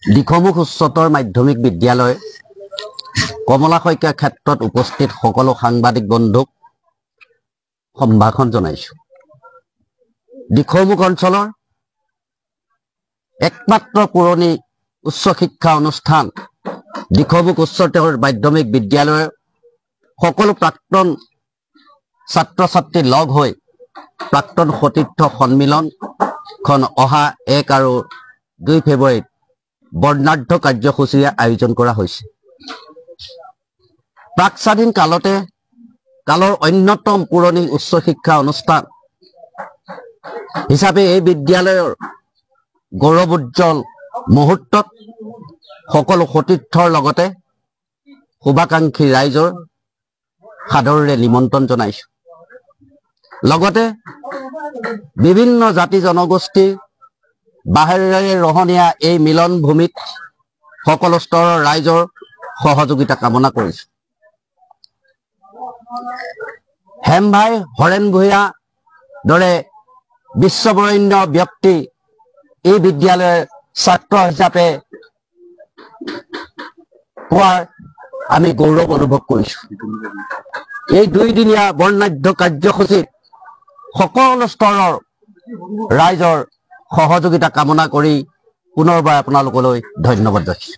দিখমুখ উচ্চতৰ মাধ্যমিক বিদ্যালয় কমলা শইকীয়া ক্ষেত্ৰত উপস্থিত সকলো সাংবাদিক বন্ধুক সম্ভাষণ জনাইছো। দিখমুখ অঞ্চলৰ একমাত্ৰ পুৰণি উচ্চ শিক্ষা অনুষ্ঠান দিখমুখ উচ্চতৰ মাধ্যমিক বিদ্যালয়ৰ সকলো প্ৰাক্তন ছাত্ৰ ছাত্ৰী লগ হৈ প্ৰাক্তন সতীৰ্থ সন্মিলনখন অহা 1 আৰু 2 ফেব্ৰুৱাৰীত বৰ্ণাঢ্য কাৰ্যসূচীৰে আয়োজন কৰা হৈছে। প্ৰাক স্বাধীন কালৰ অন্যতম পুৰণি উচ্চ শিক্ষা অনুষ্ঠান হিচাপে এই বিদ্যালয়ৰ গৌৰৱোজ্জ্বল মুহূৰ্তত সকলো সতীৰ্থৰ লগতে শুভাকাংক্ষী ৰাইজৰ সাদৰেৰে নিমন্ত্ৰণ জনাইছো। লগতে বিভিন্ন জাতি জনগোষ্ঠী বাহিৰেৰে ৰহণীয়া এই মিলন ভূমিত সকলো স্তৰৰ ৰাইজৰ সহযোগিতা কামনা কৰিছো। হেম ভাই হৰেণ ভূঞা দৰে বিশ্ববৰেণ্য ব্যক্তি এই বিদ্যালয়ৰ ছাত্ৰ হিচাপে পোৱাৰ আমি গৌৰৱ অনুভৱ কৰিছো। এই 2 দিনীয়া বৰ্ণাঢ্য কাৰ্যসূচীত সকলো স্তৰৰ ৰাইজৰ সহযোগিতা কামনা কৰি পুনৰবাৰ আপোনালোকলৈ ধন্যবাদ যাচিছো।